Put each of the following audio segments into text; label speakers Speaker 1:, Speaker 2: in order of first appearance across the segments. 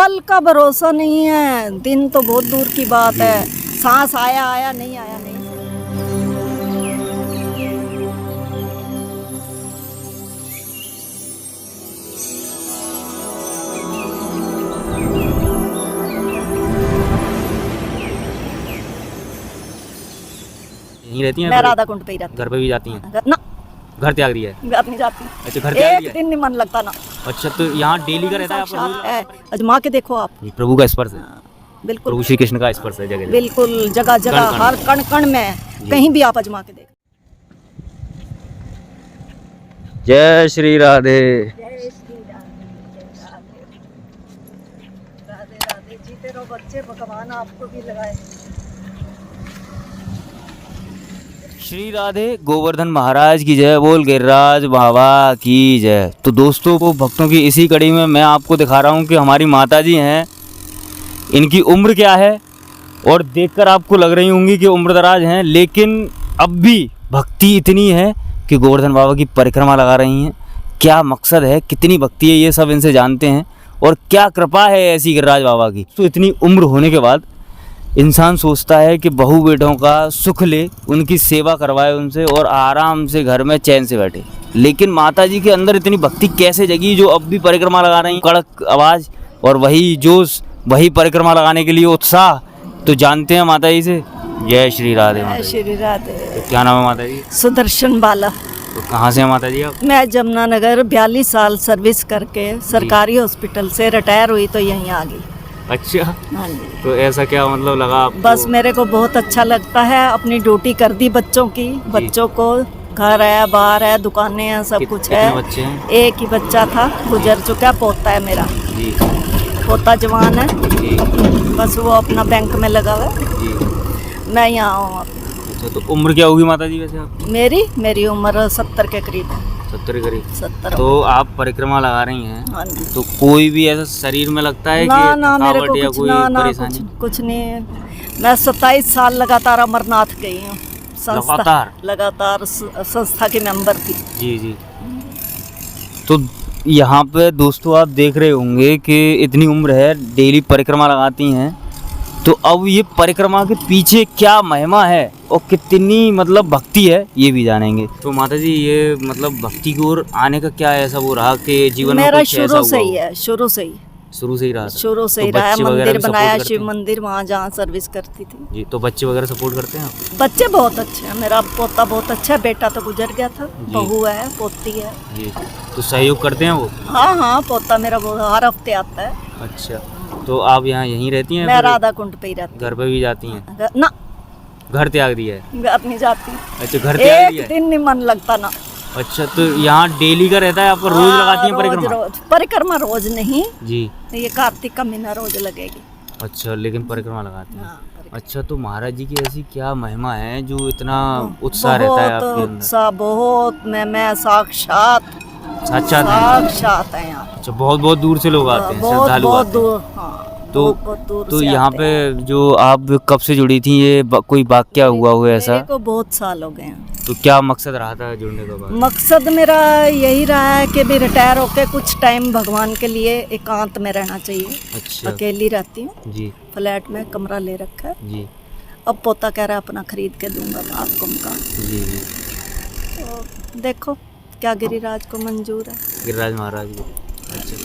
Speaker 1: कल का भरोसा नहीं है, दिन तो बहुत दूर की बात है। सांस आया आया, नहीं आया नहीं।
Speaker 2: यहीं रहती हैं?
Speaker 1: मैं राधा कुंड पे ही रहती
Speaker 2: घर पे भी जाती हैं?
Speaker 1: हूँ। ना,
Speaker 2: घर त्याग दिया है?
Speaker 1: घर नहीं जाती।
Speaker 2: अच्छा, घर त्याग
Speaker 1: एक
Speaker 2: दिया है?
Speaker 1: दिन नहीं मन लगता ना।
Speaker 2: अच्छा, तो यहाँ डेली का रहता है आपका
Speaker 1: साक्षात है, आजमा के देखो आप।
Speaker 2: रोज? प्रभु का स्पर्श है,
Speaker 1: बिल्कुल
Speaker 2: प्रभु श्री कृष्ण का स्पर्श है जगह जगह।
Speaker 1: बिल्कुल, जगह जगह
Speaker 2: कण-कण
Speaker 1: हर कण कण में, कहीं भी आप आजमा के देखो।
Speaker 2: जय श्री राधे।
Speaker 1: जय श्री राधे, राधे राधे। जीते रहो बच्चे, भगवान आपको भी लगाए।
Speaker 2: श्री राधे। गोवर्धन महाराज की जय, बोल गिरिराज बाबा की जय। तो दोस्तों को भक्तों की इसी कड़ी में मैं आपको दिखा रहा हूँ कि हमारी माता जी हैं, इनकी उम्र क्या है, और देखकर आपको लग रही होंगी कि उम्र दराज हैं, लेकिन अब भी भक्ति इतनी है कि गोवर्धन बाबा की परिक्रमा लगा रही हैं। क्या मकसद है, कितनी भक्ति है, ये सब इनसे जानते हैं, और क्या कृपा है ऐसी गिरिराज बाबा की। तो इतनी उम्र होने के बाद इंसान सोचता है कि बहू बेटों का सुख ले, उनकी सेवा करवाए उनसे, और आराम से घर में चैन से बैठे। लेकिन माता जी के अंदर इतनी भक्ति कैसे जगी जो अब भी परिक्रमा लगा रही हैं? कड़क आवाज़ और वही जोश, वही परिक्रमा लगाने के लिए उत्साह। तो जानते हैं माता जी से। जय श्री राधे। माता
Speaker 1: जय
Speaker 2: जी,
Speaker 1: श्री राधे।
Speaker 2: तो क्या नाम है माता जी?
Speaker 1: सुदर्शन बाला।
Speaker 2: तो कहाँ से हैं माता जी आप?
Speaker 1: मैं जमुनानगर 42 साल सर्विस करके सरकारी हॉस्पिटल से रिटायर हुई तो यहीं आ गई।
Speaker 2: अच्छा,
Speaker 1: हाँ जी।
Speaker 2: तो ऐसा क्या मतलब लगा आपको?
Speaker 1: बस मेरे को बहुत अच्छा लगता है, अपनी ड्यूटी कर दी बच्चों की। बच्चों को घर है, बाहर है, दुकानें हैं, सब कुछ है।
Speaker 2: कितने बच्चे हैं?
Speaker 1: एक ही बच्चा था, गुजर चुका है। पोता है मेरा,
Speaker 2: जी
Speaker 1: पोता जवान है,
Speaker 2: जी
Speaker 1: बस वो अपना बैंक में लगा हुआ है।
Speaker 2: जी।
Speaker 1: मैं यहाँ हूँ।
Speaker 2: अच्छा, तो उम्र क्या होगी माता जी वैसे आप?
Speaker 1: मेरी उम्र 70 के करीब है।
Speaker 2: 70 के करीब।
Speaker 1: 70।
Speaker 2: तो आप परिक्रमा लगा रही हैं,
Speaker 1: हाँ जी।
Speaker 2: तो कोई भी ऐसा शरीर में लगता है
Speaker 1: ना
Speaker 2: कि
Speaker 1: ना, मेरे को
Speaker 2: थकावट या
Speaker 1: कुछ
Speaker 2: कोई
Speaker 1: ना ना,
Speaker 2: परेशानी?
Speaker 1: कुछ नहीं। मैं 27 साल लगातार अमरनाथ गई हूँ। लगातार संस्था के मेंबर थी।
Speaker 2: जी जी। तो यहाँ पे दोस्तों आप देख रहे होंगे कि इतनी उम्र है, डेली परिक्रमा लगाती हैं। तो अब ये परिक्रमा के पीछे क्या महिमा है और कितनी मतलब भक्ति है, ये भी जानेंगे। तो माता जी, ये मतलब भक्ति की ओर आने का क्या ऐसा वो रहा कि जीवन में
Speaker 1: मेरा
Speaker 2: कुछ ऐसा
Speaker 1: शुरू से
Speaker 2: हुआ
Speaker 1: ही
Speaker 2: हो?
Speaker 1: है, शुरू से ही
Speaker 2: रहा था?
Speaker 1: शुरू से
Speaker 2: तो
Speaker 1: ही रहा है।
Speaker 2: बच्चे वगैरह
Speaker 1: मंदिर
Speaker 2: भी support
Speaker 1: बनाया,
Speaker 2: करते
Speaker 1: शिव
Speaker 2: हैं?
Speaker 1: मंदिर, वहाँ जहाँ सर्विस करती थी।
Speaker 2: जी, तो बच्चे वगैरह सपोर्ट करते हैं आप?
Speaker 1: बच्चे बहुत अच्छे हैं। मेरा पोता बहुत अच्छा है, बेटा तो गुजर गया था। बहू है, पोती है।
Speaker 2: जी, तो सहयोग करते हैं वो?
Speaker 1: हाँ हाँ, पोता मेरा हर हफ्ते आता है।
Speaker 2: अच्छा, तो आप यहाँ यहीं रहती हैं?
Speaker 1: मैं
Speaker 2: फिर
Speaker 1: राधा कुंड पे ही रहती
Speaker 2: घर पे भी जाती हैं?
Speaker 1: हूँ। ना,
Speaker 2: घर त्याग दिया है?
Speaker 1: घर नहीं जाती।
Speaker 2: अच्छा, घर त्याग दिया
Speaker 1: एक
Speaker 2: है?
Speaker 1: दिन नहीं मन लगता ना।
Speaker 2: अच्छा, तो यहाँ डेली का रहता है आपका? रोज लगाती हैं परिक्रमा?
Speaker 1: रोज परिक्रमा रोज नहीं,
Speaker 2: जी।
Speaker 1: ये कार्तिक का महीना रोज लगेगी।
Speaker 2: अच्छा, लेकिन परिक्रमा लगाती हैं?
Speaker 1: हाँ, परिक्रमा।
Speaker 2: अच्छा, तो महाराज जी की ऐसी क्या महिमा है जो इतना उत्साह रहता है
Speaker 1: बहुत
Speaker 2: आपके अंदर?
Speaker 1: उत्साह, बहुत। मैं साक्षात
Speaker 2: साक्षात है?
Speaker 1: साक्षात है यहाँ।
Speaker 2: अच्छा, बहुत बहुत दूर से लोग आते हैं,
Speaker 1: बहुत
Speaker 2: श्रद्धालु
Speaker 1: बहुत
Speaker 2: आते हैं।
Speaker 1: दूर। हाँ,
Speaker 2: तो
Speaker 1: बहुत दूर
Speaker 2: तो
Speaker 1: से
Speaker 2: यहाँ
Speaker 1: आते हैं।
Speaker 2: पे जो आप कब से जुड़ी थी, ये कोई वाकया हुआ हो ऐसा?
Speaker 1: मेरे को बहुत साल हो गए हैं।
Speaker 2: तो क्या मकसद रहा था जुड़ने का बाद?
Speaker 1: मकसद मेरा यही रहा है कि भी रिटायर होके कुछ टाइम भगवान के लिए एकांत में रहना चाहिए।
Speaker 2: अच्छा।
Speaker 1: अकेली रहती हूँ,
Speaker 2: जी
Speaker 1: फ्लैट में कमरा ले रखा है।
Speaker 2: जी
Speaker 1: अब पोता कह रहा है अपना खरीद के दूंगा आपको मकान।
Speaker 2: जी जी।
Speaker 1: तो देखो क्या गिरिराज को मंजूर है।
Speaker 2: गिरिराज महाराज को। अच्छा,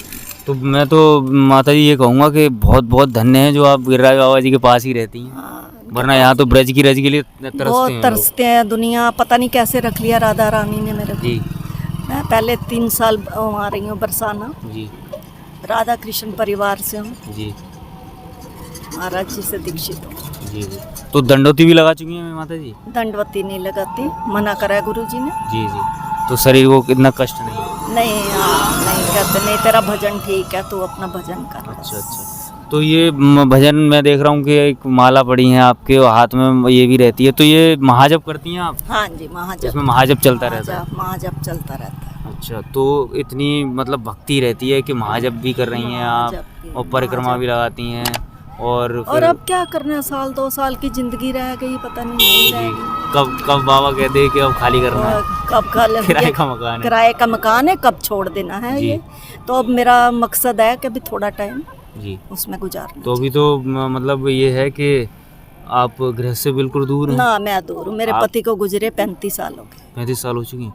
Speaker 2: तो मैं तो माता जी ये कहूँगा कि बहुत बहुत धन्य है जो आप गिरिराज बाबा जी के पास ही रहती हैं,
Speaker 1: हाँ,
Speaker 2: वरना यहाँ तो ब्रज की रज के लिए तरसते
Speaker 1: बहुत
Speaker 2: हैं
Speaker 1: तरसते हैं दुनिया। पता नहीं कैसे रख लिया राधा रानी ने मेरे
Speaker 2: लोग।
Speaker 1: को।
Speaker 2: जी
Speaker 1: मैं पहले 3 साल वहाँ रही हूँ बरसाना।
Speaker 2: जी
Speaker 1: राधा कृष्ण परिवार से हूँ,
Speaker 2: जी
Speaker 1: महाराज जी से दीक्षित हूँ।
Speaker 2: जी जी। तो दंडोती भी लगा चुकी हैं माता जी?
Speaker 1: दंडवती नहीं लगाती, मना करा है गुरु जी ने।
Speaker 2: जी जी। तो शरीर को कितना कष्ट नहीं?
Speaker 1: नहीं, हाँ, नहीं कहते, नहीं तेरा भजन ठीक है, तू अपना भजन कर।
Speaker 2: अच्छा अच्छा। तो ये भजन मैं देख रहा हूँ कि एक माला पड़ी है आपके और हाथ में ये भी रहती है, तो ये महाजप करती हैं आप?
Speaker 1: हाँ जी, महाजप।
Speaker 2: इसमें महाजप चलता रहता है?
Speaker 1: महाजप चलता रहता है।
Speaker 2: अच्छा, तो इतनी मतलब भक्ति रहती है कि महाजप भी कर रही हैं आप
Speaker 1: महाजप भी,
Speaker 2: और परिक्रमा भी लगाती हैं, और
Speaker 1: और
Speaker 2: फिर
Speaker 1: अब क्या करना है, 1-2 साल की जिंदगी रह गई, पता नहीं
Speaker 2: जी,
Speaker 1: रहेगी।
Speaker 2: कब कब बाबा कहते हैं कि अब खाली करना है,
Speaker 1: कब
Speaker 2: किराए का मकान है।
Speaker 1: किराए का मकान है, कब छोड़ देना है
Speaker 2: जी।
Speaker 1: ये। तो अब मेरा मकसद है कि अभी थोड़ा टाइम
Speaker 2: जी।
Speaker 1: उसमें गुजारना।
Speaker 2: तो अभी तो मतलब ये है कि आप गृह से बिल्कुल दूर हैं?
Speaker 1: ना, मैं दूर हूँ। मेरे पति को गुजरे 35 साल हो गए।
Speaker 2: 35 साल हो चुकी हैं?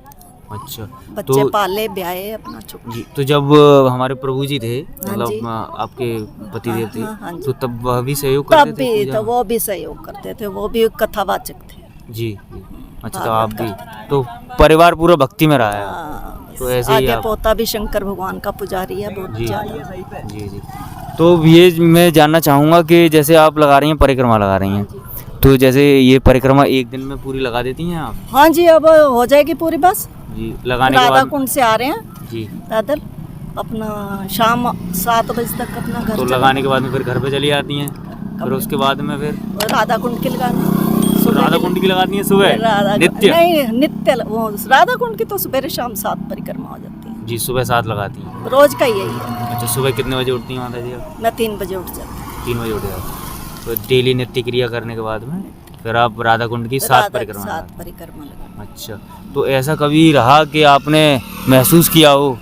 Speaker 2: अच्छा।
Speaker 1: बच्चे पाले ब्याहे अपना चुप।
Speaker 2: जी, तो जब हमारे प्रभु जी थे,
Speaker 1: हाँ
Speaker 2: मतलब
Speaker 1: जी।
Speaker 2: आपके पतिदेव थे,
Speaker 1: हाँ जी।
Speaker 2: तो तब वह भी सहयोग
Speaker 1: तब
Speaker 2: करते थे
Speaker 1: भी
Speaker 2: पूजा
Speaker 1: तो
Speaker 2: में?
Speaker 1: वो भी सहयोग करते थे, वो भी कथावाचक थे।
Speaker 2: जी जी। अच्छा, तो
Speaker 1: भागवत
Speaker 2: आप भी तो परिवार पूरा भक्ति में रहा है?
Speaker 1: हाँ,
Speaker 2: तो ऐसे ही
Speaker 1: आगे
Speaker 2: आप।
Speaker 1: पोता भी शंकर भगवान का पुजारी है बहुत
Speaker 2: जी
Speaker 1: ज्यादा।
Speaker 2: जी जी। तो ये मैं जानना चाहूँगा कि जैसे आप लगा रही हैं, परिक्रमा लगा रही हैं, तो जैसे ये परिक्रमा एक दिन में पूरी लगा देती हैं आप?
Speaker 1: हाँ जी, अब हो जाएगी पूरी बस।
Speaker 2: जी, लगाने के
Speaker 1: राधा
Speaker 2: बाद
Speaker 1: कुंड से आ रहे हैं
Speaker 2: जी,
Speaker 1: पैदल, अपना शाम 7 बजे तक अपना घर
Speaker 2: तो
Speaker 1: चले।
Speaker 2: लगाने के बाद में फिर घर पे चली आती हैं, फिर उसके बाद में फिर
Speaker 1: और राधा कुंड की लगानी
Speaker 2: तो
Speaker 1: सुबह
Speaker 2: राधा
Speaker 1: के
Speaker 2: कुंड की लगाती हैं सुबह
Speaker 1: राधा
Speaker 2: नित्य?
Speaker 1: नहीं, नित्य वो राधा कुंड की तो सवेरे शाम 7 परिक्रमा हो जाती है।
Speaker 2: जी, सुबह 7 लगाती हैं।
Speaker 1: रोज का यही है।
Speaker 2: अच्छा, सुबह कितने बजे उठती हैं माता जी आप?
Speaker 1: मैं 3 बजे उठ जाती हूँ।
Speaker 2: 3 बजे उठ जाती हैं। तो डेली नित्य क्रिया करने के बाद में फिर आप राधा कुंड की 7 परिक्रमा
Speaker 1: 7
Speaker 2: लगाती
Speaker 1: परिक्रमा लगा।
Speaker 2: हैं। अच्छा, तो ऐसा कभी रहा कि आपने महसूस किया हो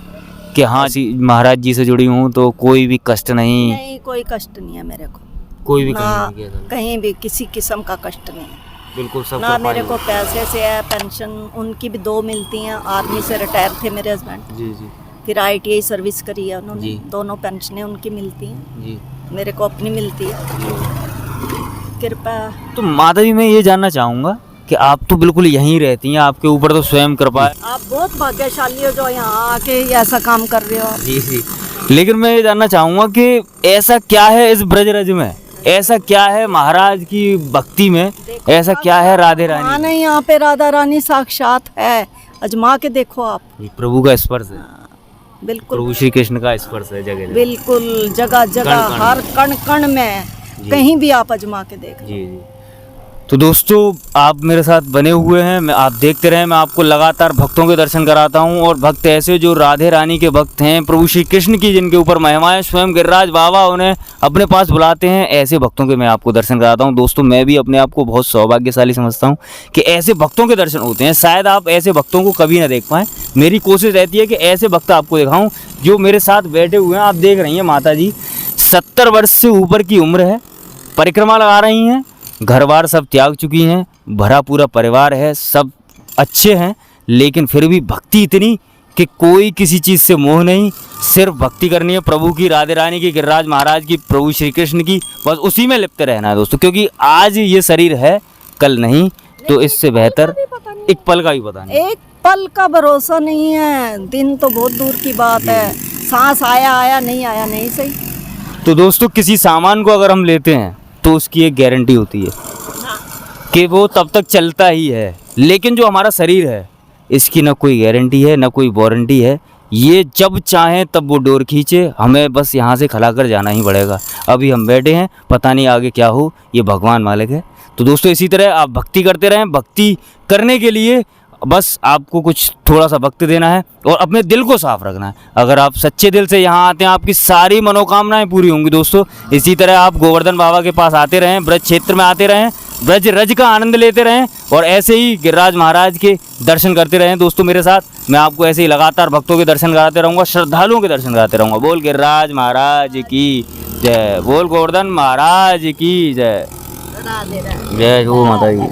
Speaker 2: कि हाँ महाराज जी से जुड़ी हूँ तो कोई भी कष्ट नहीं?
Speaker 1: नहीं, कोई कष्ट नहीं है मेरे को।
Speaker 2: कोई भी
Speaker 1: ना
Speaker 2: कहीं नहीं किया?
Speaker 1: कहीं भी किसी किस्म का कष्ट नहीं है।
Speaker 2: बिल्कुल सब
Speaker 1: ना मेरे को पैसे से है, पेंशन उनकी भी 2 मिलती हैं। आर्मी से रिटायर थे मेरे हस्बैंड,
Speaker 2: जी जी
Speaker 1: फिर ITI सर्विस करी है उन्होंने।
Speaker 2: जी।
Speaker 1: दोनों पेंशनें उनकी मिलती हैं,
Speaker 2: जी
Speaker 1: मेरे को अपनी मिलती है। कृपा।
Speaker 2: तो माता जी मैं ये जानना चाहूँगा कि आप तो बिल्कुल यहीं रहती हैं, आपके ऊपर तो स्वयं कृपा है।
Speaker 1: आप बहुत भाग्यशाली हो जो यहाँ आके ये ऐसा काम कर रहे हो।
Speaker 2: जी जी। लेकिन मैं ये जानना चाहूँगा कि ऐसा क्या है इस ब्रजरज में, ऐसा क्या है महाराज की भक्ति में, ऐसा क्या है राधे
Speaker 1: हाँ
Speaker 2: रानी?
Speaker 1: नहीं, यहाँ पे राधा रानी साक्षात है, अजमा के देखो आप।
Speaker 2: प्रभु का स्पर्श है,
Speaker 1: बिल्कुल
Speaker 2: प्रभु श्री कृष्ण का स्पर्श है जगह जगह।
Speaker 1: बिल्कुल, जगह जगह
Speaker 2: कण-कण
Speaker 1: हर कण कण में, कहीं भी आप अजमा के देख।
Speaker 2: जी जी। तो दोस्तों आप मेरे साथ बने हुए हैं, मैं आप देखते रहें, मैं आपको लगातार भक्तों के दर्शन कराता हूं। और भक्त ऐसे जो राधे रानी के भक्त हैं, प्रभु श्री कृष्ण की जिनके ऊपर महिमाएं, स्वयं गिरिराज बाबा उन्हें अपने पास बुलाते हैं, ऐसे भक्तों के मैं आपको दर्शन कराता हूं। दोस्तों मैं भी अपने आप को बहुत सौभाग्यशाली समझता हूं कि ऐसे भक्तों के दर्शन होते हैं। शायद आप ऐसे भक्तों को कभी ना देख पाएँ। मेरी कोशिश रहती है कि ऐसे भक्त आपको दिखाऊँ जो मेरे साथ बैठे हुए हैं। आप देख रही हैं माता जी 70 वर्ष से ऊपर की उम्र है, परिक्रमा लगा रही हैं, घर बार सब त्याग चुकी हैं, भरा पूरा परिवार है, सब अच्छे हैं, लेकिन फिर भी भक्ति इतनी कि कोई किसी चीज़ से मोह नहीं, सिर्फ भक्ति करनी है प्रभु की, राधे रानी की, गिरिराज महाराज की, प्रभु श्री कृष्ण की, बस उसी में लिप्त रहना है दोस्तों। क्योंकि आज ये शरीर है, कल नहीं, तो इससे बेहतर एक पल का भी पता नहीं।
Speaker 1: एक पल का भरोसा नहीं है, दिन तो बहुत दूर की बात है। सांस आया आया, नहीं आया नहीं सही।
Speaker 2: तो दोस्तों किसी सामान को अगर हम लेते हैं तो उसकी एक गारंटी होती है कि वो तब तक चलता ही है, लेकिन जो हमारा शरीर है इसकी ना कोई गारंटी है ना कोई वारंटी है। ये जब चाहें तब वो डोर खींचे, हमें बस यहाँ से खला कर जाना ही पड़ेगा। अभी हम बैठे हैं, पता नहीं आगे क्या हो, ये भगवान मालिक है। तो दोस्तों इसी तरह आप भक्ति करते रहें। भक्ति करने के लिए बस आपको कुछ थोड़ा सा वक्त देना है और अपने दिल को साफ रखना है। अगर आप सच्चे दिल से यहाँ आते हैं, आपकी सारी मनोकामनाएं पूरी होंगी दोस्तों। इसी तरह आप गोवर्धन बाबा के पास आते रहें, ब्रज क्षेत्र में आते रहें, ब्रज रज का आनंद लेते रहें और ऐसे ही गिरिराज महाराज के दर्शन करते रहें। दोस्तों मेरे साथ मैं आपको ऐसे ही लगातार भक्तों के दर्शन कराते रहूँगा, श्रद्धालुओं के दर्शन कराते रहूँगा। बोल गिरिराज महाराज की जय, बोल गोवर्धन महाराज की जय,
Speaker 1: राधे राधे।
Speaker 2: जय हो माता जी।